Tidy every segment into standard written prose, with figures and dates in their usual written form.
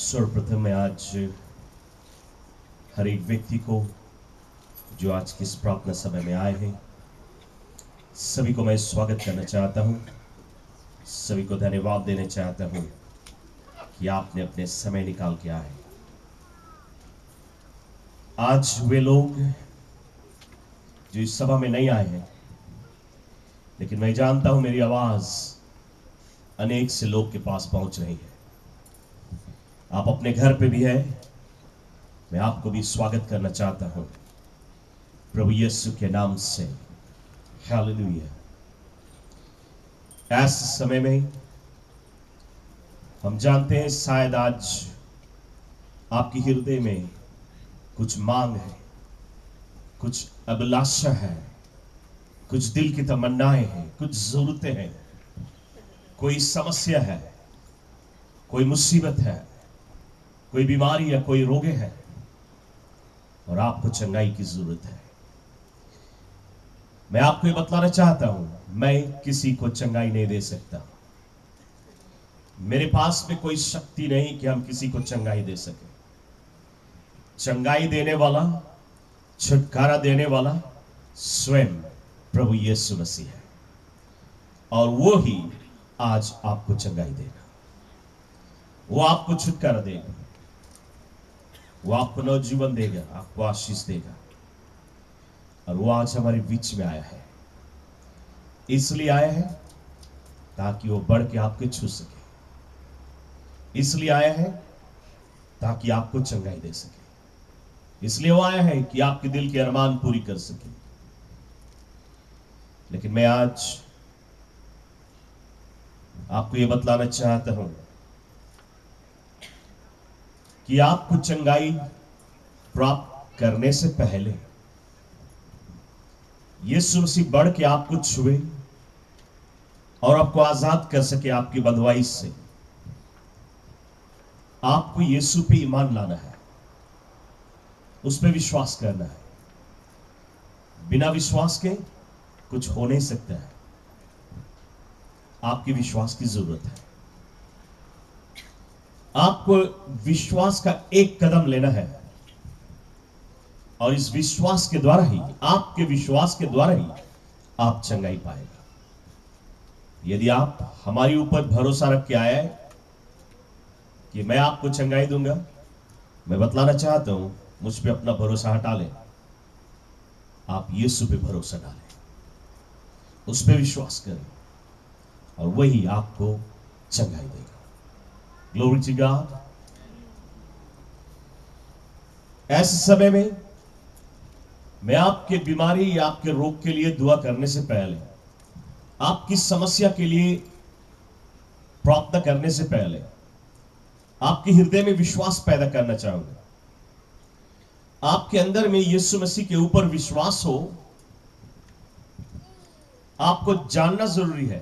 सर्वप्रथम मैं आज हर एक व्यक्ति को जो आज की इस प्रार्थना समय में आए हैं, सभी को मैं स्वागत करना चाहता हूं। सभी को धन्यवाद देना चाहता हूं कि आपने अपने समय निकाल के आए। आज वे लोग जो इस सभा में नहीं आए हैं, लेकिन मैं जानता हूं मेरी आवाज अनेक से लोग के पास पहुंच रही है। आप अपने घर पे भी है, मैं आपको भी स्वागत करना चाहता हूं प्रभु यीशु के नाम से। हालेलुया। ऐसे समय में हम जानते हैं शायद आज आपके हृदय में कुछ मांग है, कुछ अभिलाषा है, कुछ दिल की तमन्नाएं हैं, कुछ जरूरतें हैं, कोई समस्या है, कोई मुसीबत है, कोई बीमारी या कोई रोग है और आपको चंगाई की जरूरत है। मैं आपको ये बतलाना चाहता हूं, मैं किसी को चंगाई नहीं दे सकता। मेरे पास में कोई शक्ति नहीं कि हम किसी को चंगाई दे सके। चंगाई देने वाला, छुटकारा देने वाला स्वयं प्रभु यीशु मसीह है और वो ही आज आपको चंगाई देगा। वो आपको छुटकारा देगा, वो आपको नवजीवन देगा, आपको आशीष देगा। और वो आज हमारे बीच में आया है। इसलिए आया है ताकि वो बढ़ के आपको छू सके। इसलिए आया है ताकि आपको चंगाई दे सके। इसलिए वो आया है कि आपके दिल के अरमान पूरी कर सके। लेकिन मैं आज आपको ये बतलाना चाहता हूं कि आपको चंगाई प्राप्त करने से पहले यीशु मसीह बढ़ के आपको छुए और आपको आजाद कर सके आपकी बंधुआई से। आपको यीशु पे ईमान लाना है, उस पे विश्वास करना है। बिना विश्वास के कुछ हो नहीं सकता है। आपकी विश्वास की जरूरत है। आपको विश्वास का एक कदम लेना है और इस विश्वास के द्वारा ही, आपके विश्वास के द्वारा ही आप चंगाई पाएगा। यदि आप हमारे ऊपर भरोसा रख के आए कि मैं आपको चंगाई दूंगा, मैं बतलाना चाहता हूं मुझ पे अपना भरोसा हटा लें। आप यीशु पे भरोसा डालें, उस पे विश्वास करें और वही आपको चंगाई देगा। Glory to God. ऐसे समय में मैं आपके बीमारी या आपके रोग के लिए दुआ करने से पहले, आपकी समस्या के लिए प्रार्थना करने से पहले आपके हृदय में विश्वास पैदा करना चाहूंगा। आपके अंदर में यीशु मसीह के ऊपर विश्वास हो। आपको जानना जरूरी है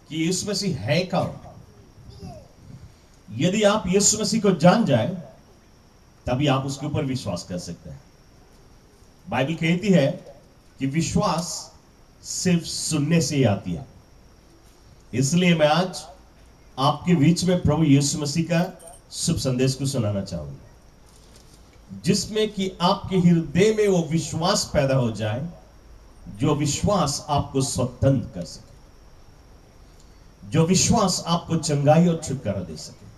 कि यीशु मसीह है कौन। यदि आप यीशु मसीह को जान जाए तभी आप उसके ऊपर विश्वास कर सकते हैं। बाइबल कहती है कि विश्वास सिर्फ सुनने से ही आती है। इसलिए मैं आज आपके बीच में प्रभु यीशु मसीह का शुभ संदेश को सुनाना चाहूंगा, जिसमें कि आपके हृदय में वो विश्वास पैदा हो जाए जो विश्वास आपको स्वतंत्र कर सके, जो विश्वास आपको चंगाई और छुटकारा दे सके।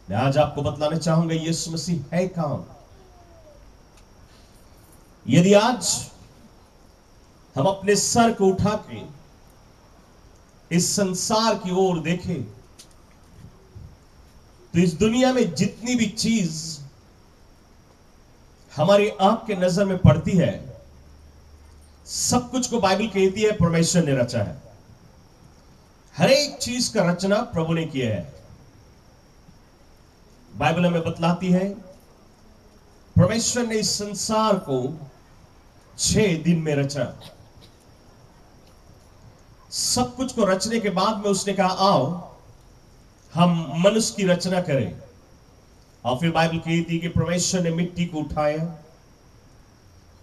मैं आज आपको बतलाना चाहूंगा यीशु मसीह है कौन। यदि आज हम अपने सर को उठा के इस संसार की ओर देखें तो इस दुनिया में जितनी भी चीज हमारी आंख के नजर में पड़ती है, सब कुछ को बाइबल कहती है परमेश्वर ने रचा है। हर एक चीज का रचना प्रभु ने किया है। बाइबल हमें बतलाती है परमेश्वर ने इस संसार को 6 दिन में रचा। सब कुछ को रचने के बाद में उसने कहा आओ हम मनुष्य की रचना करें। और फिर बाइबल कहती है कि परमेश्वर ने मिट्टी को उठाया,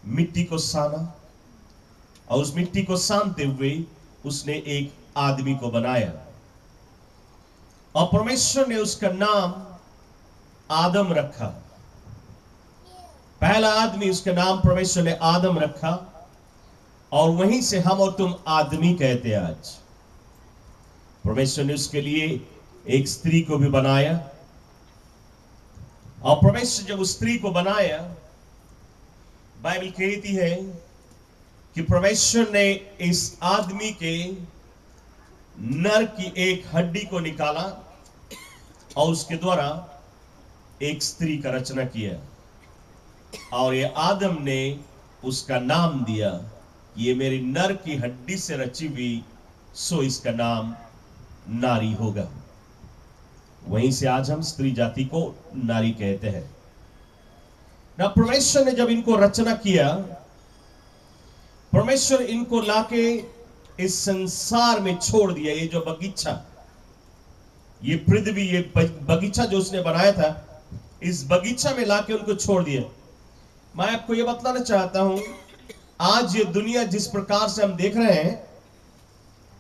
मिट्टी को साना और उस मिट्टी को सानते हुए उसने एक आदमी को बनाया और परमेश्वर ने उसका नाम आदम रखा। पहला आदमी, उसका नाम परमेश्वर ने आदम रखा, और वहीं से हम और तुम आदमी कहते हैं। आज परमेश्वर ने उसके लिए एक स्त्री को भी बनाया, और परमेश्वर जब उस स्त्री को बनाया, बाइबल कहती है कि परमेश्वर ने इस आदमी के नर की एक हड्डी को निकाला और उसके द्वारा एक स्त्री का रचना किया, और ये आदम ने उसका नाम दिया, ये मेरी नर की हड्डी से रची हुई, सो इसका नाम नारी होगा। वहीं से आज हम स्त्री जाति को नारी कहते हैं ना। परमेश्वर ने जब इनको रचना किया, परमेश्वर इनको लाके इस संसार में छोड़ दिया। ये जो बगीचा, ये पृथ्वी, ये बगीचा जो उसने बनाया था, इस बगीचा में लाके उनको छोड़ दिया। मैं आपको ये बतलाना चाहता हूं, आज ये दुनिया जिस प्रकार से हम देख रहे हैं,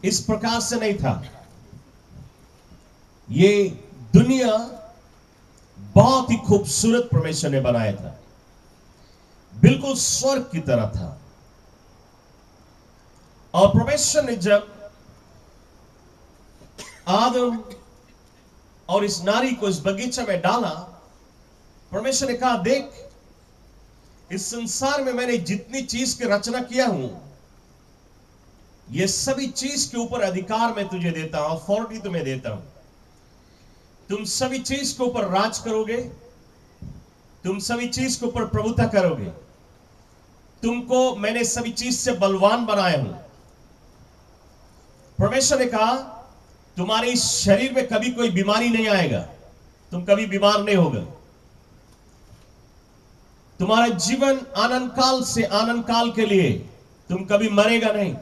इस प्रकार से नहीं था। ये दुनिया बहुत ही खूबसूरत परमेश्वर ने बनाया था, बिल्कुल स्वर्ग की तरह था। और परमेश्वर ने जब आदम और इस नारी को इस बगीचे में डाला, परमेश्वर ने कहा, देख, इस संसार में मैंने जितनी चीज की रचना किया हूं, ये सभी चीज के ऊपर अधिकार मैं तुझे देता हूं, अथॉरिटी तुम्हें देता हूं। तुम सभी चीज के ऊपर राज करोगे, तुम सभी चीज के ऊपर प्रभुता करोगे। तुमको मैंने सभी चीज से बलवान बनाया हूं। परमेश्वर ने कहा, तुम्हारे इस शरीर में कभी कोई बीमारी नहीं आएगा, तुम कभी बीमार नहीं होगे। तुम्हारा जीवन आनंद काल से आनंद काल के लिए, तुम कभी मरेगा नहीं।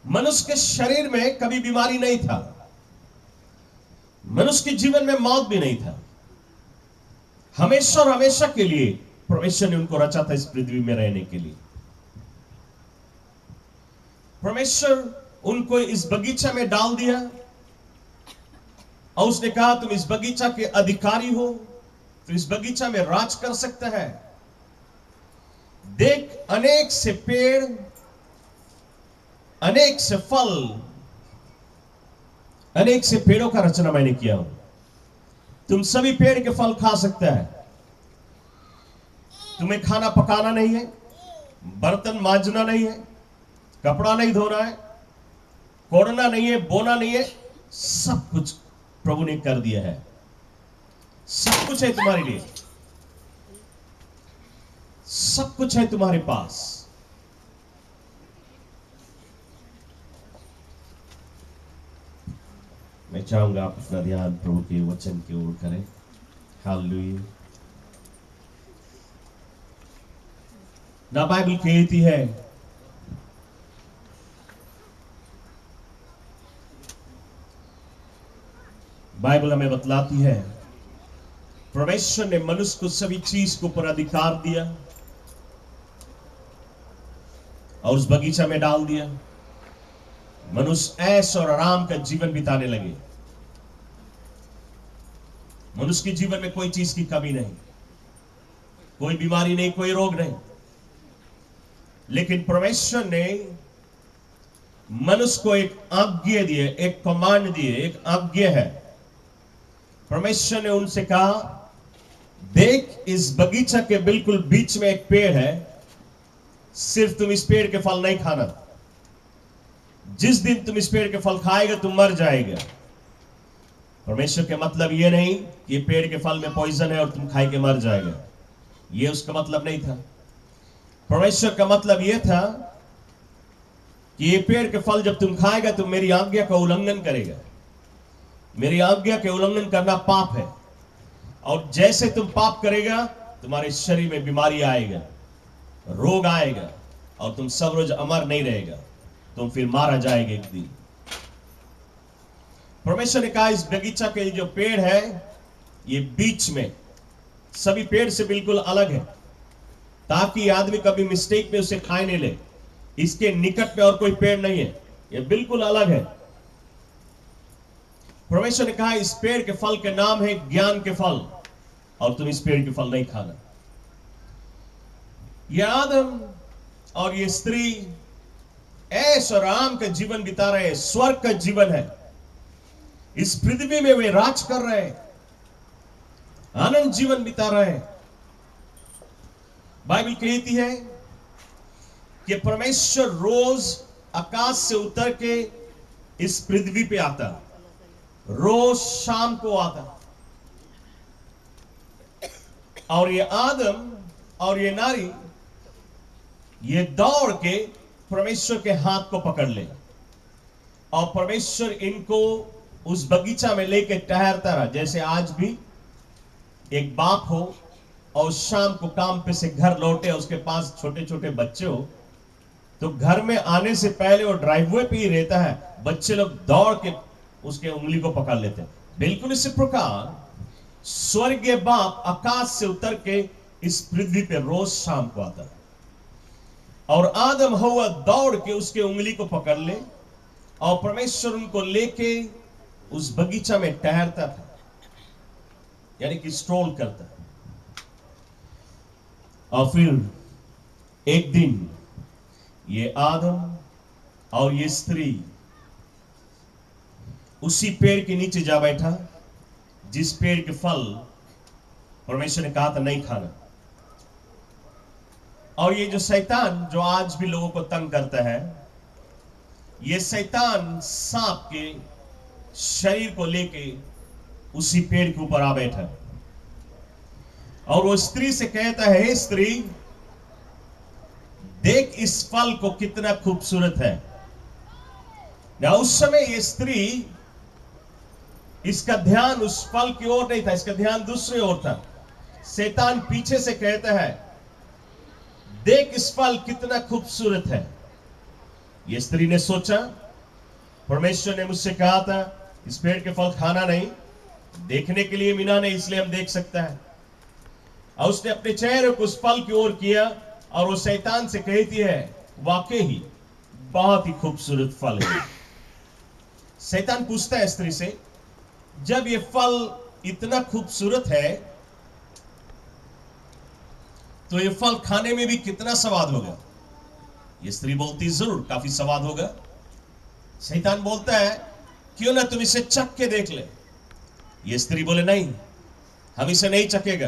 मनुष्य के शरीर में कभी बीमारी नहीं था, मनुष्य के जीवन में मौत भी नहीं था। हमेशा और हमेशा के लिए परमेश्वर ने उनको रचा था इस पृथ्वी में रहने के लिए। परमेश्वर उनको इस बगीचा में डाल दिया, और उसने कहा, तुम इस बगीचा के अधिकारी हो, तो इस बगीचा में राज कर सकता है। देख, अनेक से पेड़, अनेक से फल, अनेक से पेड़ों का रचना मैंने किया हूं। तुम सभी पेड़ के फल खा सकता है। तुम्हें खाना पकाना नहीं है, बर्तन मांजना नहीं है, कपड़ा नहीं धोना है, कोड़ना नहीं है, बोना नहीं है, सब कुछ प्रभु ने कर दिया है। सब कुछ है तुम्हारे लिए, सब कुछ है तुम्हारे पास। मैं चाहूंगा आप अपना ध्यान प्रभु के वचन की ओर करें। हालेलुया। ना बाइबल कहती है, बाइबल हमें बतलाती है, परमेश्वर ने मनुष्य को सभी चीज के ऊपर अधिकार दिया और उस बगीचा में डाल दिया। मनुष्य ऐश और आराम का जीवन बिताने लगे। मनुष्य के जीवन में कोई चीज की कमी नहीं, कोई बीमारी नहीं, कोई रोग नहीं। लेकिन परमेश्वर ने मनुष्य को एक आज्ञा दी है, एक कमांड दी है, एक आज्ञा है। परमेश्वर ने उनसे कहा, देख, इस बगीचा के बिल्कुल बीच में एक पेड़ है, सिर्फ तुम इस पेड़ के फल नहीं खाना। जिस दिन तुम इस पेड़ के फल खाएगा तुम मर जाएगा। परमेश्वर के मतलब यह नहीं कि पेड़ के फल में पॉइजन है और तुम खाए के मर जाएगा, यह उसका मतलब नहीं था। परमेश्वर का मतलब यह था कि ये पेड़ के फल जब तुम खाएगा तुम मेरी आज्ञा का उल्लंघन करेगा। मेरी आज्ञा के उल्लंघन करना पाप है, और जैसे तुम पाप करेगा तुम्हारे शरीर में बीमारी आएगा, रोग आएगा, और तुम सब रोज अमर नहीं रहेगा, तुम फिर मारा जाएगा एक दिन। परमेश्वर ने कहा, इस बगीचा के जो पेड़ है, ये बीच में सभी पेड़ से बिल्कुल अलग है, ताकि आदमी कभी मिस्टेक में उसे खाए नहीं ले। इसके निकट में और कोई पेड़ नहीं है, ये बिल्कुल अलग है। परमेश्वर ने कहा इस पेड़ के फल के नाम है ज्ञान के फल, और तुम इस पेड़ के फल नहीं खाना। ये आदम और ये स्त्री ऐश और आराम का जीवन बिता रहे हैं, स्वर्ग का जीवन है। इस पृथ्वी में वे राज कर रहे हैं, आनंद जीवन बिता रहे हैं। बाइबल कहती है कि परमेश्वर रोज आकाश से उतर के इस पृथ्वी पे आता, रोज शाम को आता, और ये आदम और ये नारी ये दौड़ के परमेश्वर के हाथ को पकड़ ले, और परमेश्वर इनको उस बगीचा में लेके टहरता रहा। जैसे आज भी एक बाप हो और शाम को काम पे से घर लौटे, उसके पास छोटे छोटे बच्चे हो, तो घर में आने से पहले वो ड्राइववे पे ही रहता है, बच्चे लोग दौड़ के उसके उंगली को पकड़ लेते हैं। बिल्कुल इसी प्रकार स्वर्गीय बाप आकाश से उतर के इस पृथ्वी पे रोज शाम को आता है, और आदम हवा दौड़ के उसके उंगली को पकड़ ले, और परमेश्वर उनको लेके उस बगीचा में टहरता था, यानी कि स्ट्रोल करता। और फिर एक दिन ये आदम और ये स्त्री उसी पेड़ के नीचे जा बैठा जिस पेड़ के फल परमेश्वर ने कहा था नहीं खाना। और ये जो शैतान जो आज भी लोगों को तंग करता है, ये शैतान सांप के शरीर को लेके उसी पेड़ के ऊपर आ बैठा, और वो स्त्री से कहता है, हे स्त्री, देख इस फल को कितना खूबसूरत है। ना उस समय ये स्त्री, इसका ध्यान उस फल की ओर नहीं था, इसका ध्यान दूसरी ओर था। शैतान पीछे से कहता है, देख इस फल कितना खूबसूरत है। ये स्त्री ने सोचा, परमेश्वर ने मुझसे कहा था इस पेड़ के फल खाना नहीं, देखने के लिए मिला नहीं, इसलिए हम देख सकता है। और उसने अपने चेहरे को उस फल की ओर किया, और वो शैतान से कहती है, वाकई ही बहुत ही खूबसूरत फल है। शैतान पूछता है स्त्री से, जब ये फल इतना खूबसूरत है तो ये फल खाने में भी कितना स्वाद होगा? ये स्त्री बोलती, जरूर काफी स्वाद होगा। शैतान बोलता है, क्यों ना तुम इसे चख के देख ले। ये स्त्री बोले, नहीं, हम इसे नहीं चखेगा,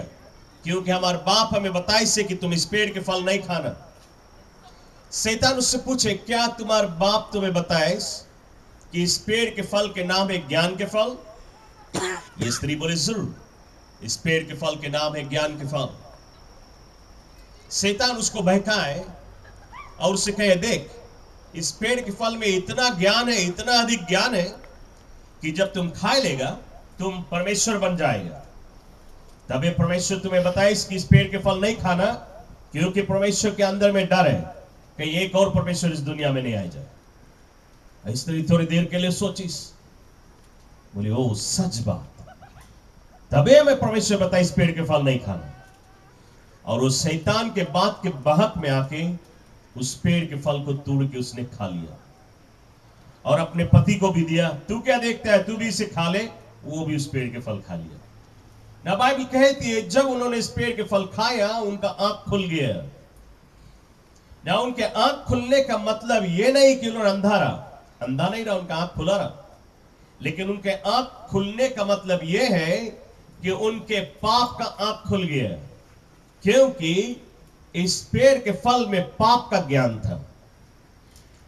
क्योंकि हमारे बाप हमें बताए से कि तुम इस पेड़ के फल नहीं खाना। शैतान उससे पूछे, क्या तुम्हारे बाप तुम्हें बताए कि इस पेड़ के फल के नाम है ज्ञान के फल? ये स्त्री बोले, जरूर, इस पेड़ के फल के नाम है ज्ञान के फल। शैतान उसको बहकाए और उससे कहे, देख इस पेड़ के फल में इतना ज्ञान है, इतना अधिक ज्ञान है कि जब तुम खा लेगा तुम परमेश्वर बन जाएगा। तब ये परमेश्वर तुम्हें बताए कि इस पेड़ के फल नहीं खाना, क्योंकि परमेश्वर के अंदर में डर है कहीं एक और परमेश्वर इस दुनिया में नहीं आ जाए। इस तरह थोड़ी देर के लिए सोचिस, बोले, ओ सच बात, तबे हमें परमेश्वर बताए इस पेड़ के फल नहीं खाना। और उस शैतान के बात के बहक में आके उस पेड़ के फल को तोड़ के उसने खा लिया, और अपने पति को भी दिया, तू क्या देखता है, तू भी इसे खा ले। वो भी उस पेड़ के फल खा लिया। ना बाइबल कहती है, जब उन्होंने इस पेड़ के फल खाया उनका आंख खुल गया। ना उनके आंख खुलने का मतलब ये नहीं कि उन्होंने अंधा नहीं रहा, उनका आंख खुला रहा, लेकिन उनके आंख खुलने का मतलब यह है कि उनके पाप का आंख खुल गया, क्योंकि इस पेड़ के फल में पाप का ज्ञान था।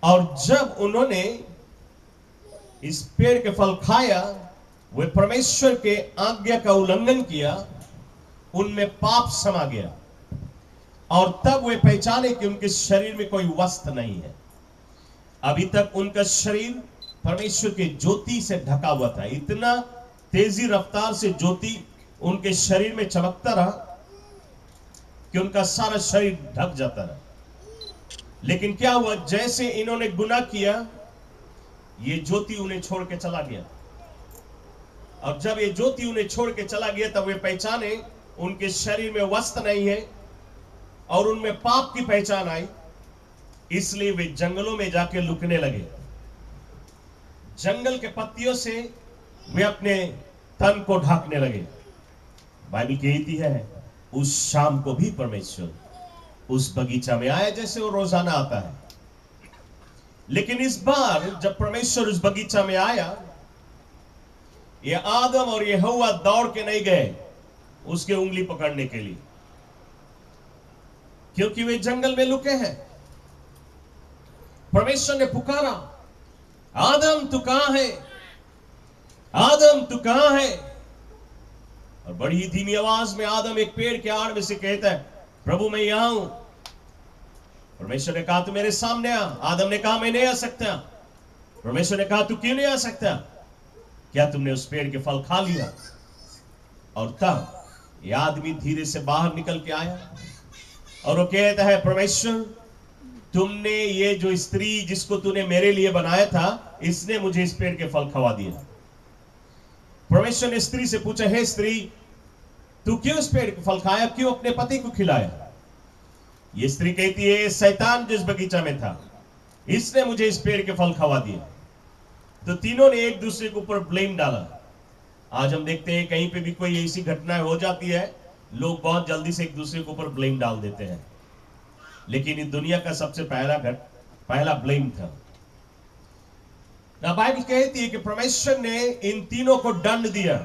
और जब उन्होंने इस पेड़ के फल खाया, वे परमेश्वर के आज्ञा का उल्लंघन किया, उनमें पाप समा गया, और तब वे पहचाने कि उनके शरीर में कोई वस्त्र नहीं है। अभी तक उनका शरीर परमेश्वर के ज्योति से ढका हुआ था, इतना तेजी रफ्तार से ज्योति उनके शरीर में चमकता रहा कि उनका सारा शरीर ढक जाता रहा। लेकिन क्या हुआ, जैसे इन्होंने गुनाह किया, ये ज्योति उन्हें छोड़ के चला गया। और जब ये ज्योति उन्हें छोड़ के चला गया, तब वे पहचाने उनके शरीर में वस्त्र नहीं है, और उनमें पाप की पहचान आई। इसलिए वे जंगलों में जाके लुकने लगे। जंगल के पत्तियों से वे अपने तन को ढकने लगे। बाइबल कहती है उस शाम को भी परमेश्वर उस बगीचा में आया जैसे वो रोजाना आता है। लेकिन इस बार जब परमेश्वर उस बगीचा में आया, ये आदम और ये हव्वा दौड़ के नहीं गए उसके उंगली पकड़ने के लिए, क्योंकि वे जंगल में लुके हैं। परमेश्वर ने पुकारा, आदम तू कहां है, आदम तू कहां है। और बड़ी ही धीमी आवाज में आदम एक पेड़ के आड़ में से कहता है, प्रभु मैं यहां हूं। परमेश्वर ने कहा तू मेरे सामने आ। आदम ने कहा मैं नहीं आ सकता। परमेश्वर ने कहा तू क्यों नहीं आ सकता, क्या तुमने उस पेड़ के फल खा लिया। और तब यह आदमी धीरे से बाहर निकल के आया और वो कहता है, परमेश्वर तुमने ये जो स्त्री जिसको तूने मेरे लिए बनाया था, इसने मुझे इस पेड़ के फल खवा दिया। परमेश्वर ने स्त्री से पूछा, हे स्त्री तू क्यों इस पेड़ के फल खाया, क्यों अपने पति को खिलाया। ये स्त्री कहती है, शैतान जिस बगीचा में था इसने मुझे इस पेड़ के फल खवा दिए। तो तीनों ने एक दूसरे के ऊपर ब्लेम डाला। आज हम देखते हैं कहीं पे भी कोई ऐसी घटना हो जाती है, लोग बहुत जल्दी से एक दूसरे के ऊपर ब्लेम डाल देते हैं। लेकिन इस दुनिया का सबसे पहला ब्लेम था ना। बाइबल कहती है कि परमेश्वर ने इन तीनों को दंड दिया।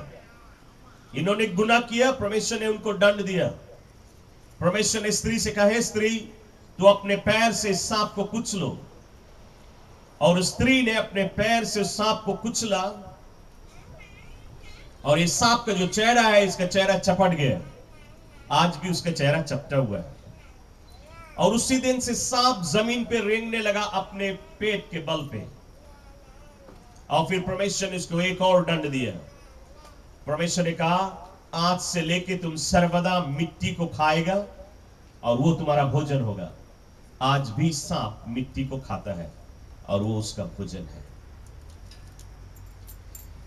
इन्होंने गुनाह किया, परमेश्वर ने उनको दंड दिया। परमेश्वर ने स्त्री से कहा, हे स्त्री तू अपने पैर से सांप को कुचलो। और स्त्री ने अपने पैर से सांप को कुचला और ये सांप का जो चेहरा है, इसका चेहरा चपट गया। आज भी उसका चेहरा चपटा हुआ है। और उसी दिन से सांप जमीन पे रेंगने लगा अपने पेट के बल पे। और फिर परमेश्वर ने इसको एक और दंड दिया। परमेश्वर ने कहा, आज से लेके तुम सर्वदा मिट्टी को खाएगा और वो तुम्हारा भोजन होगा। आज भी सांप मिट्टी को खाता है और वो उसका भोजन है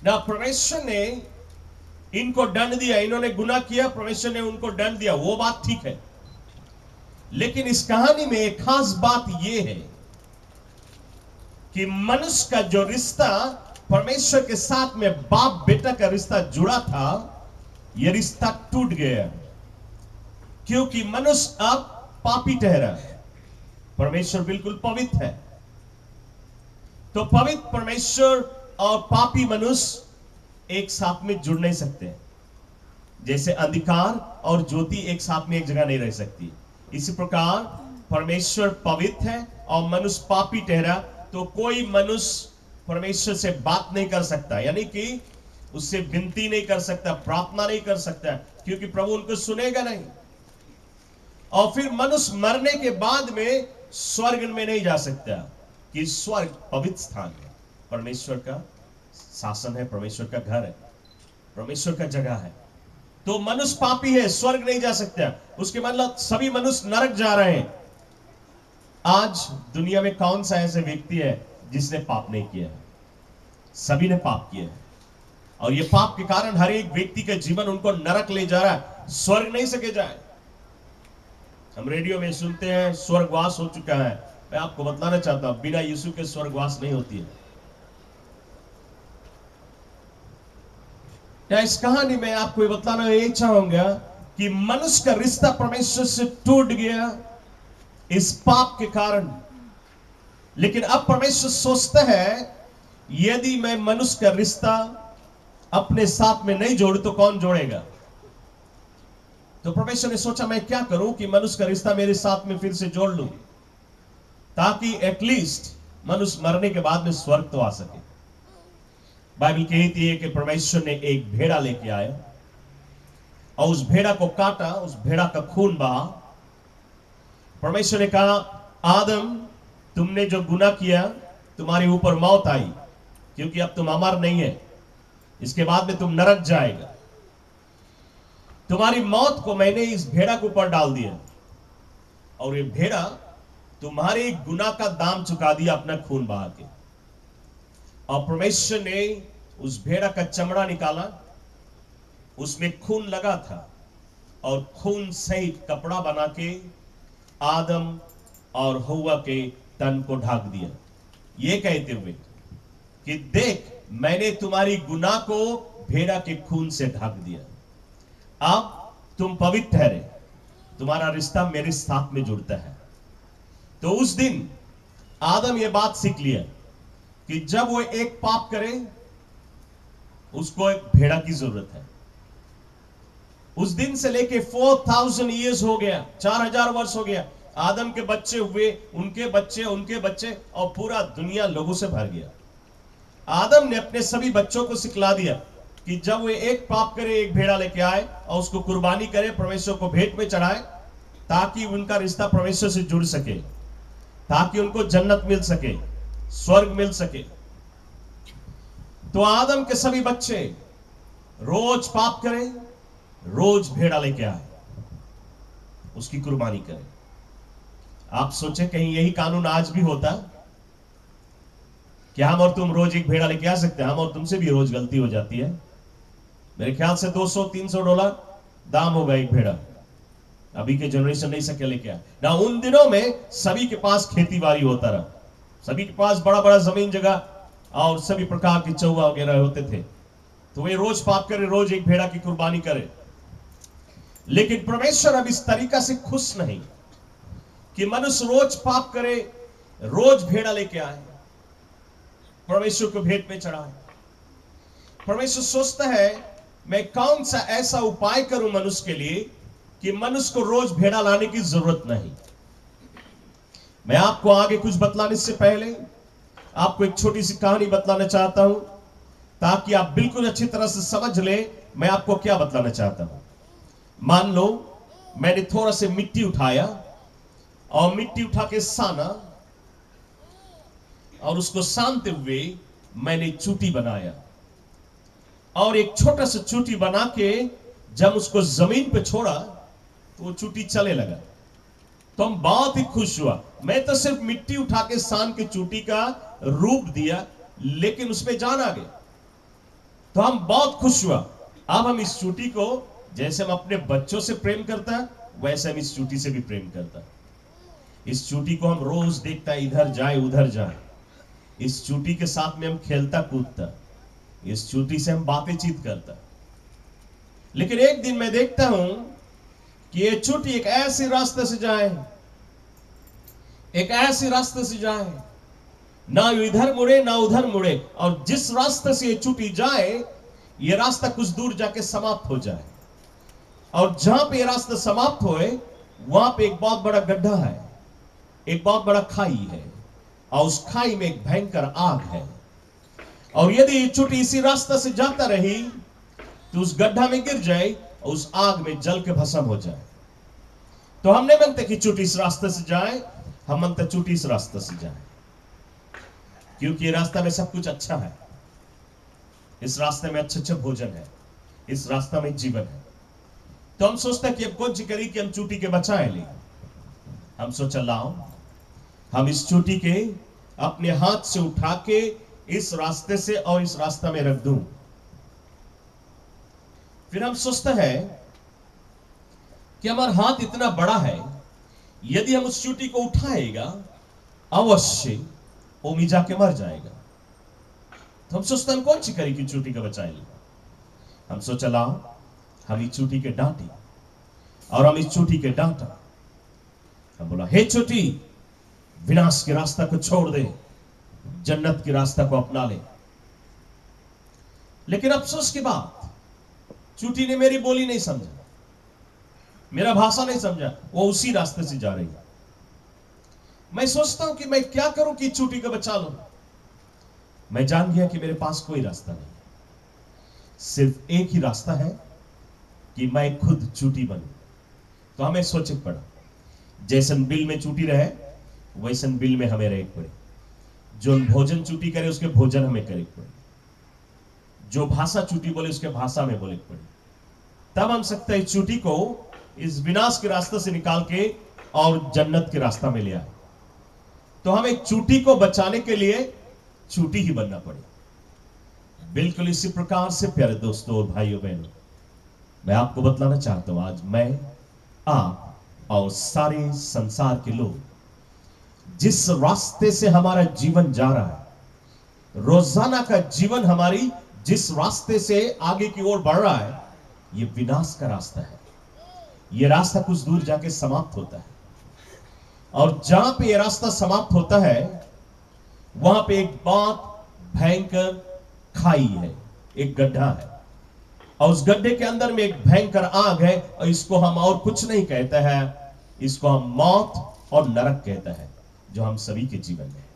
ना। परमेश्वर ने इनको दंड दिया, इन्होंने गुनाह किया, परमेश्वर ने उनको दंड दिया, वो बात ठीक है। लेकिन इस कहानी में एक खास बात यह है कि मनुष्य का जो रिश्ता परमेश्वर के साथ में बाप बेटा का रिश्ता जुड़ा था, यह रिश्ता टूट गया क्योंकि मनुष्य अब पापी ठहरा है। परमेश्वर बिल्कुल पवित्र है। तो पवित्र परमेश्वर और पापी मनुष्य एक साथ में जुड़ नहीं सकते। जैसे अंधकार और ज्योति एक साथ में एक जगह नहीं रह सकती, इसी प्रकार परमेश्वर पवित्र है और मनुष्य पापी ठहरा, तो कोई मनुष्य परमेश्वर से बात नहीं कर सकता, यानी कि उससे विनती नहीं कर सकता, प्रार्थना नहीं कर सकता, क्योंकि प्रभु उनको सुनेगा नहीं। और फिर मनुष्य मरने के बाद में स्वर्ग में नहीं जा सकता, कि स्वर्ग पवित्र स्थान है, परमेश्वर का शासन है, परमेश्वर का घर है, परमेश्वर का जगह है। तो मनुष्य पापी है, स्वर्ग नहीं जा सकता। उसके मतलब सभी मनुष्य नरक जा रहे हैं। आज दुनिया में कौन सा ऐसे व्यक्ति है जिसने पाप नहीं किया है? सभी ने पाप किया है और ये पाप के कारण हर एक व्यक्ति का जीवन उनको नरक ले जा रहा है, स्वर्ग नहीं सके जाए। हम रेडियो में सुनते हैं स्वर्गवास हो चुका है। मैं आपको बतलाना चाहता हूं, बिना यीशु के स्वर्गवास नहीं होती है। इस कहानी में आपको बतलाना यही चाहूंगा कि मनुष्य का रिश्ता परमेश्वर से टूट गया इस पाप के कारण। लेकिन अब परमेश्वर सोचता है, यदि मैं मनुष्य का रिश्ता अपने साथ में नहीं जोड़ू तो कौन जोड़ेगा। तो परमेश्वर ने सोचा, मैं क्या करूं कि मनुष्य का रिश्ता मेरे साथ में फिर से जोड़ लूं, ताकि एटलीस्ट मनुष्य मरने के बाद में स्वर्ग तो आ सके। बाइबल कहती है कि परमेश्वर ने एक भेड़ा लेके आया और उस भेड़ा को काटा, उस भेड़ा का खून बहा। परमेश्वर ने कहा, आदम तुमने जो गुनाह किया, तुम्हारे ऊपर मौत आई, क्योंकि अब तुम अमर नहीं है, इसके बाद में तुम नरक जाएगा। तुम्हारी मौत को मैंने इस भेड़ा के ऊपर डाल दिया और ये भेड़ा तुम्हारे गुनाह का दाम चुका दिया अपना खून बहा के। और परमेश्वर ने उस भेड़ा का चमड़ा निकाला, उसमें खून लगा था और खून सहित कपड़ा बना के आदम और हव्वा के तन को ढक दिया, ये कहते हुए कि देख मैंने तुम्हारी गुनाह को भेड़ा के खून से ढक दिया। अब तुम पवित्र ठहरे, तुम्हारा रिश्ता मेरे साथ में जुड़ता है। तो उस दिन आदम यह बात सीख लिया कि जब वो एक पाप करे उसको एक भेड़ा की जरूरत है। उस दिन से लेके 4000 ईयर्स हो गया, 4000 वर्ष हो गया। आदम के बच्चे हुए, उनके बच्चे और पूरा दुनिया लोगों से भर गया। आदम ने अपने सभी बच्चों को सिखला दिया कि जब वो एक पाप करे एक भेड़ा लेके आए और उसको कुर्बानी करे, परमेश्वर को भेंट में चढ़ाए, ताकि उनका रिश्ता परमेश्वर से जुड़ सके, ताकि उनको जन्नत मिल सके, स्वर्ग मिल सके। तो आदम के सभी बच्चे रोज पाप करें, रोज भेड़ा लेके आए, उसकी कुर्बानी करें। आप सोचे कहीं यही कानून आज भी होता? क्या हम और तुम रोज एक भेड़ा लेके आ सकते हैं? हम और तुमसे भी रोज गलती हो जाती है। मेरे ख्याल से $200-300 दाम होगा एक भेड़ा। अभी के जनरेशन नहीं सके लेके आ ना। उन दिनों में सभी के पास खेती बाड़ी होता रहा, सभी के पास बड़ा बड़ा जमीन जगह और सभी प्रकार की चौवा वगैरह होते थे। तो वे रोज पाप करे, रोज एक भेड़ा की कुर्बानी करे। लेकिन परमेश्वर अब इस तरीका से खुश नहीं कि मनुष्य रोज पाप करे, रोज भेड़ा लेके आए, परमेश्वर को भेंट में चढ़ाए। परमेश्वर सोचता है मैं कौन सा ऐसा उपाय करूं मनुष्य के लिए कि मनुष्य को रोज भेड़ा लाने की जरूरत नहीं। मैं आपको आगे कुछ बतलाने से पहले आपको एक छोटी सी कहानी बतलाना चाहता हूं, ताकि आप बिल्कुल अच्छी तरह से समझ ले मैं आपको क्या बतलाना चाहता हूं। मान लो मैंने थोड़ा से मिट्टी उठाया और मिट्टी उठा के साना, और उसको सानते हुए मैंने चूटी बनाया, और एक छोटा सा चूटी बना के जब उसको जमीन पे छोड़ा तो वो चूटी चले लगा। तो हम बहुत ही खुश हुआ। मैं तो सिर्फ मिट्टी उठा के सान के चूटी का रूप दिया, लेकिन उसमें जान आ गई। तो हम बहुत खुश हुआ। अब हम इस चूटी को, जैसे हम अपने बच्चों से प्रेम करता है, वैसे हम इस चूटी से भी प्रेम करता है। इस चूटी को हम रोज देखता है, इधर जाए उधर जाए। इस चूटी के साथ में हम खेलता कूदता, इस चूटी से हम बातें चीत करता। लेकिन एक दिन मैं देखता हूं कि ये चूटी एक ऐसे रास्ते से जाए, एक ऐसे रास्ते से जाए, ना इधर मुड़े ना उधर मुड़े, और जिस रास्ते से ये चूटी जाए ये रास्ता कुछ दूर जाके समाप्त हो जाए, और जहां पे ये रास्ता समाप्त होए वहां पे एक बहुत बड़ा गड्ढा है, एक बहुत बड़ा खाई है, और उस खाई में एक भयंकर आग है। और यदि ये चूटी इसी रास्ते से जाता रही तो उस गड्ढा में गिर जाए और उस आग में जल के भस्म हो जाए। तो हम नहीं मानते कि चूटी इस रास्ते से जाए, हम मानते चूटी इस रास्ते से जाए, क्योंकि ये रास्ता में सब कुछ अच्छा है। इस रास्ते में अच्छा भोजन है, इस रास्ता में जीवन है। तो हम सोचते हैं कि अब कौन सी करी कि हम चूटी के बचाए ले। हम सोचा लाओ हम इस चूटी के अपने हाथ से उठा के इस रास्ते से और इस रास्ता में रख दूं। फिर हम सोचते हैं कि हमारा हाथ इतना बड़ा है, यदि हम उस चूटी को उठाएगा अवश्य वो मिजा के मर जाएगा। तो हम सोचते हैं कौन सी करी कि चूटी का बचाए ले। हम सोचा लाओ हम इस चूटी के डांटी, और हम इस चूटी के डांटा। हम बोला हे चूटी, विनाश के रास्ता को छोड़ दे, जन्नत के रास्ता को अपना ले। लेकिन अफसोस की बात, चूटी ने मेरी बोली नहीं समझा, मेरा भाषा नहीं समझा, वो उसी रास्ते से जा रही है। मैं सोचता हूं कि मैं क्या करूं कि चूटी को बचा लूं। मैं जान गया कि मेरे पास कोई रास्ता नहीं, सिर्फ एक ही रास्ता है कि मैं खुद चूटी बनूं। तो हमें सोचे पड़ा, जैसन बिल में चूटी रहे वैसन बिल में हमें रहे पड़े। जो भोजन चूटी करे उसके भोजन हमें करे पड़े, जो भाषा चूटी बोले उसके भाषा में बोले पड़े। तब हम सकते हैं चूटी को इस विनाश के रास्ते से निकाल के और जन्नत के रास्ता में ले आए। तो हमें चूटी को बचाने के लिए चूटी ही बनना पड़े। बिल्कुल इसी प्रकार से प्यारे दोस्तों और भाइयों बहनों, मैं आपको बतलाना चाहता हूं, आज मैं, आप और सारे संसार के लोग जिस रास्ते से हमारा जीवन जा रहा है, रोजाना का जीवन हमारी जिस रास्ते से आगे की ओर बढ़ रहा है, यह विनाश का रास्ता है। यह रास्ता कुछ दूर जाके समाप्त होता है, और जहां पे यह रास्ता समाप्त होता है वहां पे एक बहुत भयंकर खाई है, एक गड्ढा है, और उस गड्ढे के अंदर में एक भयंकर आग है, और इसको हम और कुछ नहीं कहते हैं, इसको हम मौत और नरक कहते हैं, जो हम सभी के जीवन में है।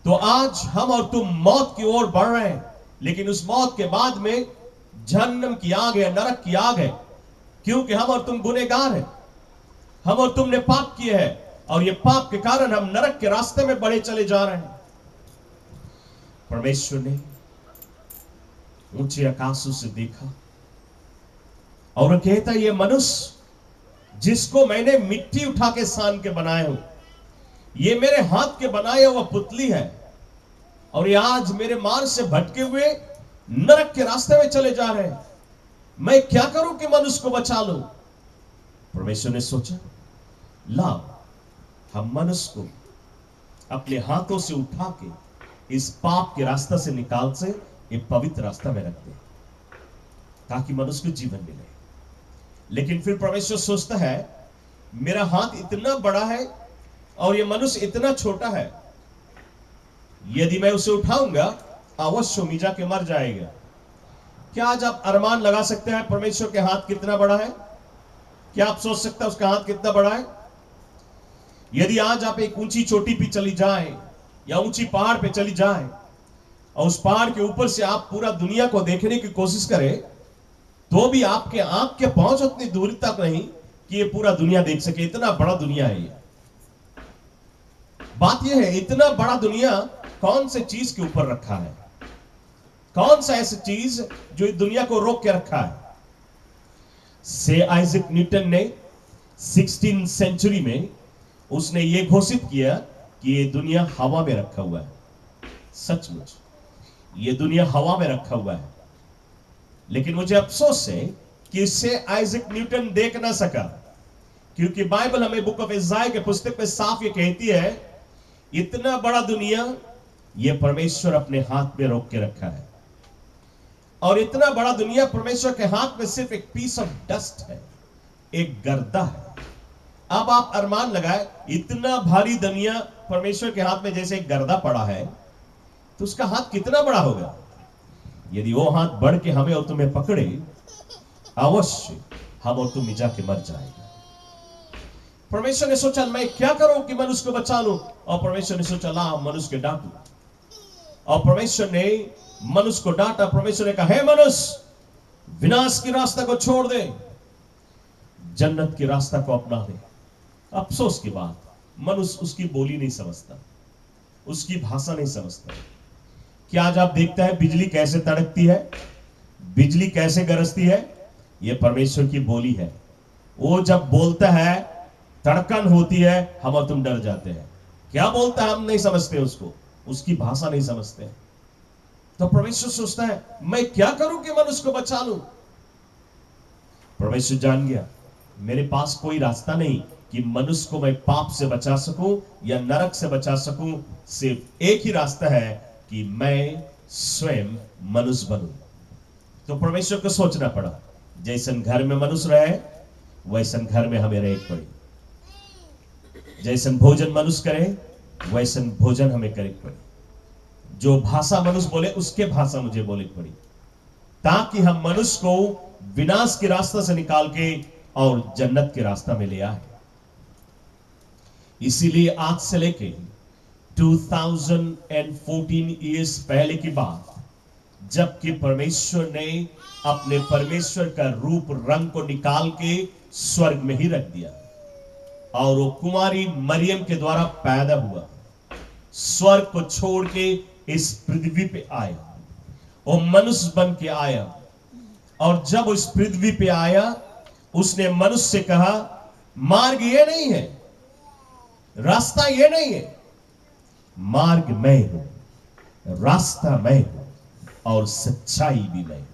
तो आज हम और तुम मौत की ओर बढ़ रहे हैं, लेकिन उस मौत के बाद में जहन्नम की आग है, नरक की आग है, क्योंकि हम और तुम गुनहगार हैं। हम और तुमने पाप किए हैं, और ये पाप के कारण हम नरक के रास्ते में बढ़े चले जा रहे हैं। परमेश्वर ने ऊंचे आकाशों से देखा और कहता, ये मनुष्य जिसको मैंने मिट्टी उठा के सान के बनाया हूं, ये मेरे हाथ के बनाया हुआ पुतली है, और ये आज मेरे मार्ग से भटके हुए नरक के रास्ते में चले जा रहे हैं। मैं क्या करूं कि मनुष्य को बचा लूं? परमेश्वर ने सोचा, लाओ हम मनुष्य को अपने हाथों से उठा के इस पाप के रास्ता से निकाल से एक पवित्र रास्ता में रख दे, ताकि मनुष्य को जीवन मिले। लेकिन फिर परमेश्वर सोचता है, मेरा हाथ इतना बड़ा है और ये मनुष्य इतना छोटा है, यदि मैं उसे उठाऊंगा अवश्य मिट जाके मर जाएगा। क्या आज आप अनुमान लगा सकते हैं परमेश्वर के हाथ कितना बड़ा है? क्या आप सोच सकते हैं उसका हाथ कितना बड़ा है? यदि आज आप एक ऊंची चोटी पे चली जाए या ऊंची पहाड़ पे चली जाए, और उस पहाड़ के ऊपर से आप पूरा दुनिया को देखने की कोशिश करें, तो भी आपके आंख के पहुंच उतनी दूरी तक नहीं कि ये पूरा दुनिया देख सके। इतना बड़ा दुनिया है ये। बात यह है, इतना बड़ा दुनिया कौन से चीज के ऊपर रखा है? कौन सा ऐसी चीज जो इस दुनिया को रोक के रखा है? से आइजैक न्यूटन ने 16th सेंचुरी में उसने यह घोषित किया कि यह दुनिया हवा में रखा हुआ है। सचमुच यह दुनिया हवा में रखा हुआ है, लेकिन मुझे अफसोस है कि इससे आइजैक न्यूटन देख ना सका, क्योंकि बाइबल हमें बुक ऑफ इज़ाया के पुस्तक में साफ ये कहती है, इतना बड़ा दुनिया ये परमेश्वर अपने हाथ में रोक के रखा है। और इतना बड़ा दुनिया परमेश्वर के हाथ में सिर्फ एक पीस ऑफ डस्ट है, एक गर्दा है। अब आप अनुमान लगाए, इतना भारी दुनिया परमेश्वर के हाथ में जैसे एक गर्दा पड़ा है, तो उसका हाथ कितना बड़ा होगा? यदि वो हाथ बढ़ के हमें और तुम्हें पकड़े, अवश्य हम और तुम जाके मर जाएगा। परमेश्वर ने सोचा, मैं क्या करूं कि मनुष्य को बचा लूं? और परमेश्वर ने सोचा, ला मनुष्य के डांटू। और परमेश्वर ने मनुष्य को डांटा। परमेश्वर ने कहा, हे मनुष्य, विनाश की रास्ता को छोड़ दे, जन्नत की रास्ता को अपना दे। अफसोस की बात, मनुष्य उसकी बोली नहीं समझता, उसकी भाषा नहीं समझता। क्या आज आप देखता है बिजली कैसे तड़कती है, बिजली कैसे गरजती है? यह परमेश्वर की बोली है। वो जब बोलता है, तड़कन होती है, हम और तुम डर जाते हैं। क्या बोलता है हम नहीं समझते उसको, उसकी भाषा नहीं समझते। तो परमेश्वर सोचता है, मैं क्या करूं कि मनुष्य को बचा लूं? परमेश्वर जान गया, मेरे पास कोई रास्ता नहीं कि मनुष्य को मैं पाप से बचा सकूं या नरक से बचा सकूं। सिर्फ एक ही रास्ता है कि मैं स्वयं मनुष्य बनूं। तो परमेश्वर को सोचना पड़ा, जैसन घर में मनुष्य रहे वैसन घर में हमें रहे पड़ी, जैसन भोजन मनुष्य करे वैसन भोजन हमें करे पड़ी, जो भाषा मनुष्य बोले उसके भाषा मुझे बोले पड़ी, ताकि हम मनुष्य को विनाश के रास्ता से निकाल के और जन्नत के रास्ता में ले आए। इसीलिए आज से लेके 2014 ईयर्स पहले की बात, जबकि परमेश्वर ने अपने परमेश्वर का रूप रंग को निकाल के स्वर्ग में ही रख दिया, और वो कुमारी मरियम के द्वारा पैदा हुआ, स्वर्ग को छोड़ के इस पृथ्वी पे आया, वो मनुष्य बन के आया। और जब इस पृथ्वी पे आया, उसने मनुष्य से कहा, मार्ग ये नहीं है, रास्ता ये नहीं है, मार्ग मैं हूं, रास्ता मैं हूं, और सच्चाई भी मैं हूं।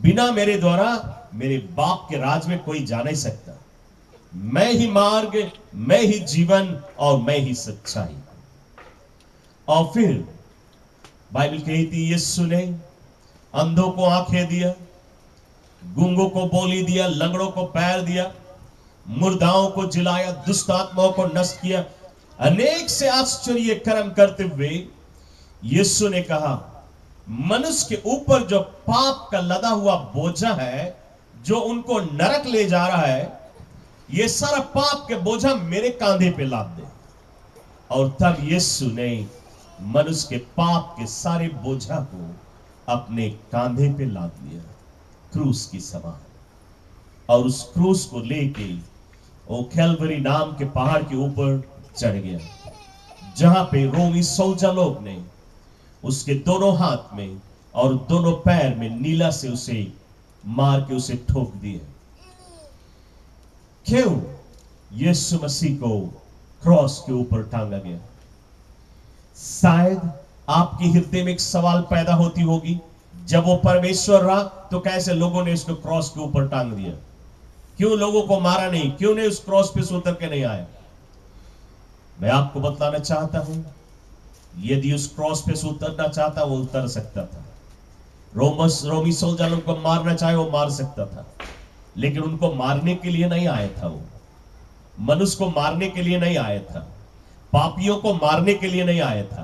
बिना मेरे द्वारा मेरे बाप के राज में कोई जा नहीं सकता। मैं ही मार्ग, मैं ही जीवन, और मैं ही सच्चाई। और फिर बाइबल कहती यीशु ने अंधों को आंखें दिया, गूंगों को बोली दिया, लंगड़ों को पैर दिया, मुर्दाओं को जिलाया, दुष्ट आत्माओं को नष्ट किया। अनेक से आश्चर्य कर्म करते हुए यीशु ने कहा, मनुष्य के ऊपर जो पाप का लदा हुआ बोझा है, जो उनको नरक ले जा रहा है, ये सारा पाप के बोझा मेरे कांधे पे लाद दे। और तब यीशु ने मनुष्य के पाप के सारे बोझा को अपने कांधे पे लाद लिया, क्रूस की समान। और उस क्रूस को लेके वो कैलवरी नाम के पहाड़ के ऊपर चढ़ गया, जहां पे रोमी सोल्जर लोग ने उसके दोनों हाथ में और दोनों पैर में नीला से उसे मार के उसे ठोक दिए। क्यों? यीशु मसीह को क्रॉस के ऊपर टांगा गया। शायद आपके हृदय में एक सवाल पैदा होती होगी, जब वो परमेश्वर रहा तो कैसे लोगों ने उसको क्रॉस के ऊपर टांग दिया? क्यों लोगों को मारा नहीं? क्यों नहीं उस क्रॉस पे से उतर के नहीं आया? मैं आपको बतलाना चाहता हूं, यदि उस क्रॉस पे से उतरना चाहता वो उतर सकता था। रोमी सोल्जर लोग को मारना चाहे वो मार सकता था, लेकिन उनको मारने के लिए नहीं आया था। वो मनुष्य को मारने के लिए नहीं आया था, पापियों को मारने के लिए नहीं आया था,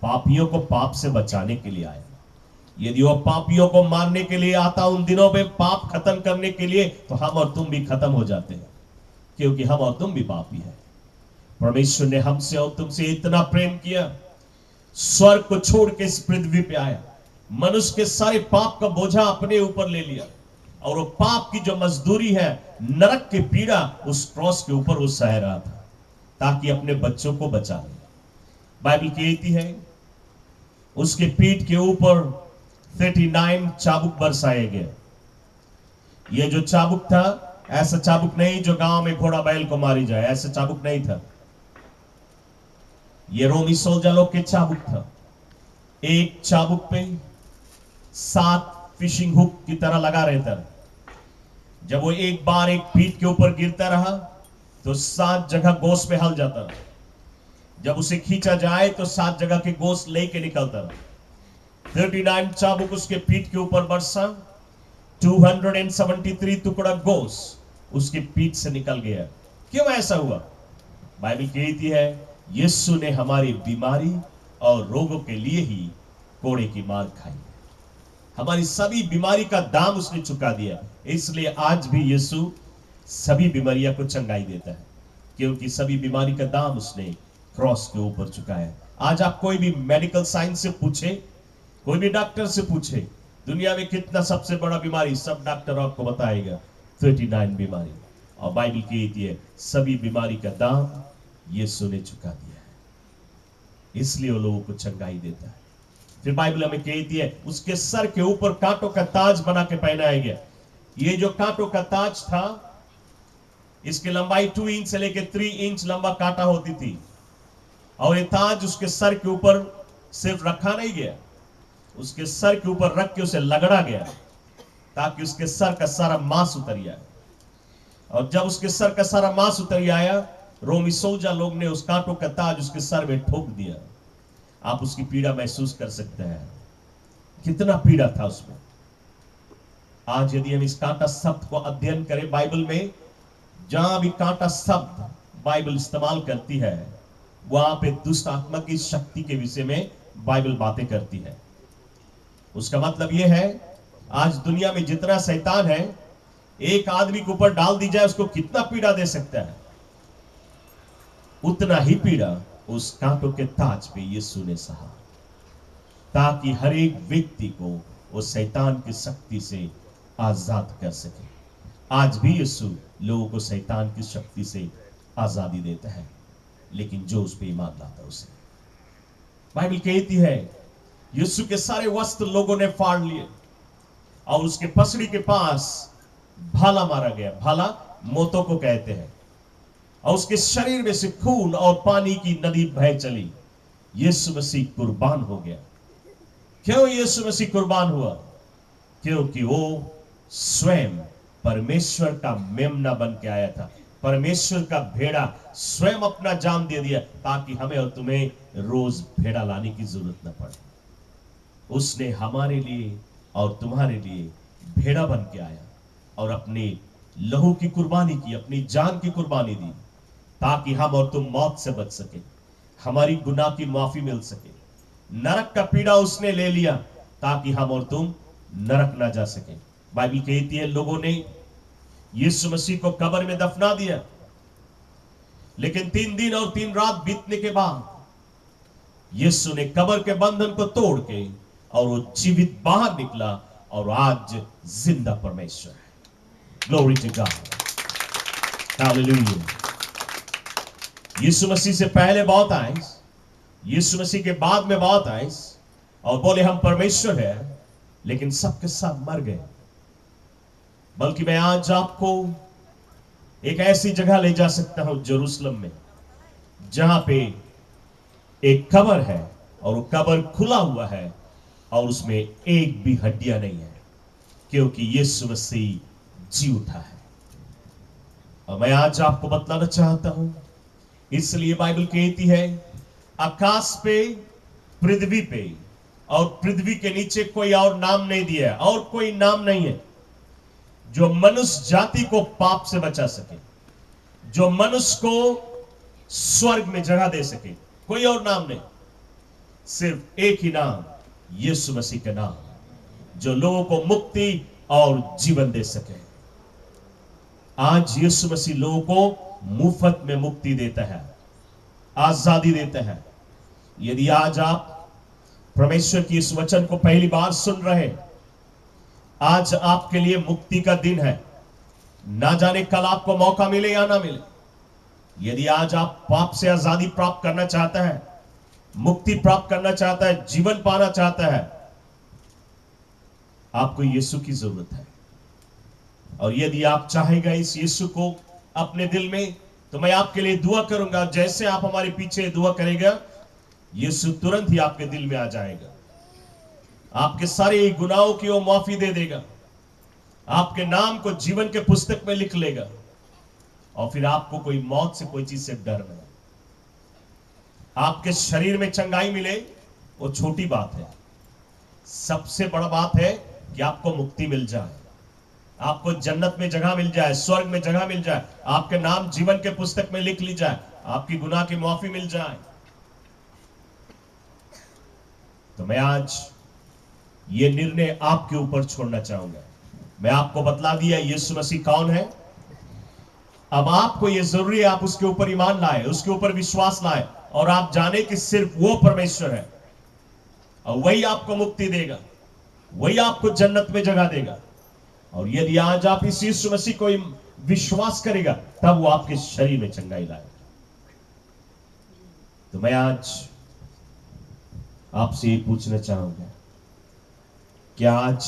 पापियों को पाप से बचाने के लिए आया। यदि वो पापियों को मारने के लिए आता उन दिनों में, पाप खत्म करने के लिए, तो हम और तुम भी खत्म हो जाते हैं, क्योंकि हम और तुम भी पापी हैं। परमेश्वर ने हमसे और तुमसे इतना प्रेम किया, स्वर्ग को छोड़ के इस पृथ्वी पे आया, मनुष्य के सारे पाप का बोझा अपने ऊपर ले लिया, और वो पाप की जो मजदूरी है, नरक की पीड़ा, उस क्रॉस के ऊपर वो सह रहा था, ताकि अपने बच्चों को बचा ले। बाइबल कहती है उसके पीठ के ऊपर 39 चाबुक बरसाए गए। ये जो चाबुक था, ऐसा चाबुक नहीं जो गांव में घोड़ा बैल को मारी जाए, ऐसा चाबुक नहीं था। ये रोमी सोल्जर लोग के चाबुक था। एक चाबुक पे 7 फिशिंग हुक की तरह लगा रहता। जब वो एक बार एक पीठ के ऊपर गिरता रहा तो 7 जगह गोश्त में हल जाता रहा। जब उसे खींचा जाए तो 7 जगह के गोश्त लेके निकलता रहा। 39 चाबुक उसके पीठ के ऊपर बरसा, 273 टुकड़ा गोश्त उसके पीठ से निकल गया। क्यों ऐसा हुआ? बाइबल कहती है यीशु ने हमारी बीमारी और रोगों के लिए ही कोड़े की मार खाई। हमारी सभी बीमारी का दाम उसने चुका दिया। इसलिए आज भी यीशु सभी बीमारियों को चंगाई देता है, क्योंकि सभी बीमारी का दाम उसने क्रॉस के ऊपर चुकाया। आज आप कोई भी मेडिकल साइंस से पूछे, कोई भी डॉक्टर से पूछे, दुनिया में कितना सबसे बड़ा बीमारी, सब डॉक्टर आपको बताएगा 39 बीमारी। और बाइबल कहती है सभी बीमारी का दाम यीशु ने चुका दिया है, इसलिए वो लोगों को चंगाई देता है। फिर बाइबल हमें कहती है उसके सर के ऊपर कांटों का ताज बना के पहनाया गया। ये जो कांटों का ताज था, इसकी लंबाई 2 इंच से लेकर 3 इंच लंबा कांटा होती थी, और ये ताज उसके सर के ऊपर सिर्फ रखा नहीं गया, उसके सर के ऊपर रख के उसे लगड़ा गया, ताकि उसके सर का सारा मांस उतर जाए। और जब उसके सर का सारा मांस उतर आया, रोमी सोल्जर लोग ने उस कांटों का ताज उसके सर में ठोक दिया। आप उसकी पीड़ा महसूस कर सकते हैं, कितना पीड़ा था उसमें। आज यदि हम इस कांटा शब्द को अध्ययन करें बाइबल में, जहां भी कांटा शब्द बाइबल इस्तेमाल करती है, वहां पे दुष्ट आत्मा की शक्ति के विषय में बाइबल बातें करती है। उसका मतलब यह है आज दुनिया में जितना शैतान है, एक आदमी के ऊपर डाल दी जाए, उसको कितना पीड़ा दे सकता है, उतना ही पीड़ा उस कांटों के ताज पे यीशु ने सहा, ताकि हर एक व्यक्ति को वो शैतान की शक्ति से आजाद कर सके। आज भी यीशु लोगों को शैतान की शक्ति से आजादी देता है, लेकिन जो उस पे ईमान लाता है उसे। बाइबल कहती है यीशु के सारे वस्त्र लोगों ने फाड़ लिए, और उसके पसड़ी के पास भाला मारा गया। भाला मोतों को कहते हैं। और उसके शरीर में से खून और पानी की नदी बह चली। यीशु मसीह कुर्बान हो गया। क्यों यीशु मसीह कुर्बान हुआ? क्योंकि वो स्वयं परमेश्वर का मेमना बन के आया था, परमेश्वर का भेड़ा स्वयं अपना जान दे दिया, ताकि हमें और तुम्हें रोज भेड़ा लाने की जरूरत न पड़े। उसने हमारे लिए और तुम्हारे लिए भेड़ा बन के आया और अपने लहू की कुर्बानी की, अपनी जान की कुर्बानी दी, ताकि हम और तुम मौत से बच सके, हमारी गुनाह की माफी मिल सके। नरक का पीड़ा उसने ले लिया ताकि हम और तुम नरक ना जा सके। बाइबल कहती है लोगों ने यीशु मसीह को कब्र में दफना दिया, लेकिन 3 दिन और 3 रात बीतने के बाद यीशु ने कब्र के बंधन को तोड़ के और वो जीवित बाहर निकला और आज जिंदा परमेश्वर है। Glory to God, hallelujah. Yeshu Masih से पहले बहुत आए, यीशु मसीह के बाद में बहुत आए और बोले हम परमेश्वर है, लेकिन सबके सब मर गए। बल्कि मैं आज आपको एक ऐसी जगह ले जा सकता हूं यरूशलेम में, जहां पे एक कब्र है और वो कब्र खुला हुआ है और उसमें एक भी हड्डियां नहीं है, क्योंकि यीशु मसीह जी उठा है। और मैं आज आपको बतलाना चाहता हूं, इसलिए बाइबल कहती है आकाश पे, पृथ्वी पे और पृथ्वी के नीचे कोई और नाम नहीं दिया है, और कोई नाम नहीं है जो मनुष्य जाति को पाप से बचा सके, जो मनुष्य को स्वर्ग में जगह दे सके। कोई और नाम नहीं, सिर्फ एक ही नाम, यीशु मसीह का नाम, जो लोगों को मुक्ति और जीवन दे सके। आज यीशु मसीह लोगों को मुफ्त में मुक्ति देता है, आजादी देता है। यदि आज आप परमेश्वर की इस वचन को पहली बार सुन रहे हैं, आज आपके लिए मुक्ति का दिन है। ना जाने कल आपको मौका मिले या ना मिले। यदि आज आप पाप से आजादी प्राप्त करना चाहता है, मुक्ति प्राप्त करना चाहता है, जीवन पाना चाहता है, आपको यीशु की जरूरत है। और यदि आप चाहेगा इस यीशु को अपने दिल में, तो मैं आपके लिए दुआ करूंगा। जैसे आप हमारे पीछे दुआ करेगा, यीशु तुरंत ही आपके दिल में आ जाएगा, आपके सारे गुनाहों की वो माफी दे देगा, आपके नाम को जीवन के पुस्तक में लिख लेगा, और फिर आपको कोई मौत से, कोई चीज से डर नहीं। आपके शरीर में चंगाई मिले वो छोटी बात है, सबसे बड़ा बात है कि आपको मुक्ति मिल जाए, आपको जन्नत में जगह मिल जाए, स्वर्ग में जगह मिल जाए, आपके नाम जीवन के पुस्तक में लिख ली जाए, आपकी गुनाह की माफी मिल जाए। तो मैं आज ये निर्णय आपके ऊपर छोड़ना चाहूंगा। मैं आपको बतला दिया यीशु मसीह कौन है। अब आपको यह जरूरी है आप उसके ऊपर ईमान लाए, उसके ऊपर विश्वास लाए, और आप जाने कि सिर्फ वो परमेश्वर है और वही आपको मुक्ति देगा, वही आपको जन्नत में जगह देगा। और यदि आज आप इस यीशु मसीह को विश्वास करेगा, तब वो आपके शरीर में चंगाई लाएगा। तो मैं आज आपसे ये पूछना चाहूंगा, क्या आज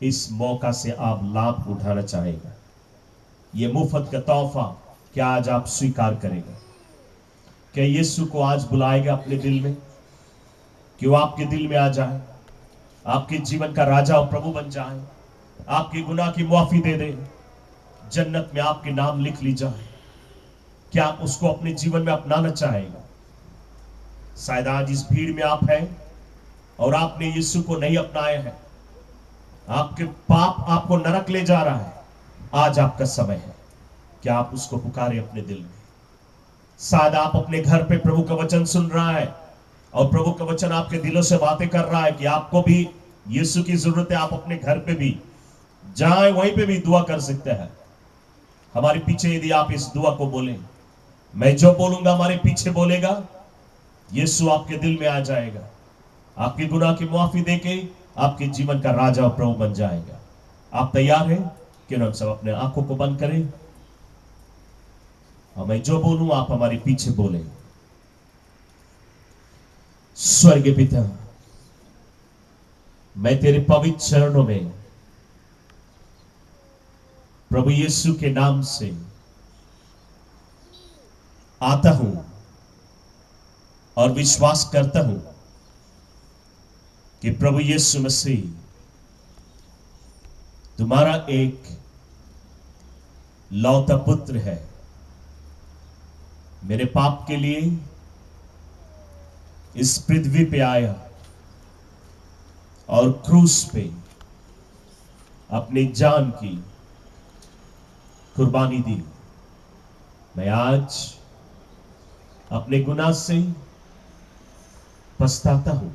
इस मौका से आप लाभ उठाना चाहेगा? ये मुफ्त का तोहफा क्या आज आप स्वीकार करेगा? क्या यीशु को आज बुलाएगा अपने दिल में, कि वो आपके दिल में आ जाए, आपके जीवन का राजा और प्रभु बन जाए, आपकी गुनाह की माफी दे दे, जन्नत में आपके नाम लिख ली जाए? क्या आप उसको अपने जीवन में अपनाना चाहेगा? शायद आज इस भीड़ में आप हैं और आपने यीशु को नहीं अपनाया है, आपके पाप आपको नरक ले जा रहा है। आज आपका समय है, क्या आप उसको पुकारे अपने दिल में? शायद आप अपने घर पे प्रभु का वचन सुन रहा है और प्रभु का वचन आपके दिलों से बातें कर रहा है कि आपको भी यीशु की जरूरत है। आप अपने घर पे भी जाए, वहीं पे भी दुआ कर सकते हैं। हमारे पीछे यदि आप इस दुआ को बोले, मैं जो बोलूंगा हमारे पीछे बोलेगा, यीशु आपके दिल में आ जाएगा, आपकी गुनाह की माफी देके आपके जीवन का राजा और प्रभु बन जाएगा। आप तैयार हैं? क्यों हम सब अपने आंखों को बंद करें और मैं जो बोलूं आप हमारे पीछे बोले। स्वर्गीय पिता, मैं तेरे पवित्र चरणों में प्रभु यीशु के नाम से आता हूं और विश्वास करता हूं कि प्रभु यीशु मसीह तुम्हारा एक लौता पुत्र है, मेरे पाप के लिए इस पृथ्वी पे आया और क्रूस पे अपनी जान की कुर्बानी दी। मैं आज अपने गुनाह से पछताता हूं,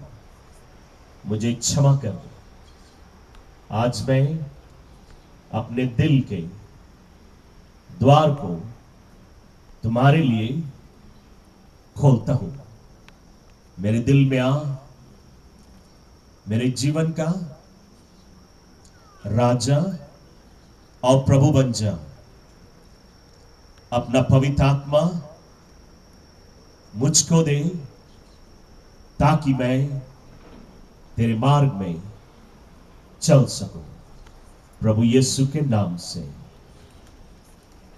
मुझे क्षमा कर दो। आज मैं अपने दिल के द्वार को तुम्हारे लिए खोलता हूं। मेरे दिल में आ, मेरे जीवन का राजा और प्रभु बन जा। अपना पवित्र आत्मा मुझको दे ताकि मैं तेरे मार्ग में चल सकूं। प्रभु यीशु के नाम से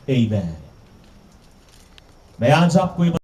आमीन। मैं आज आपको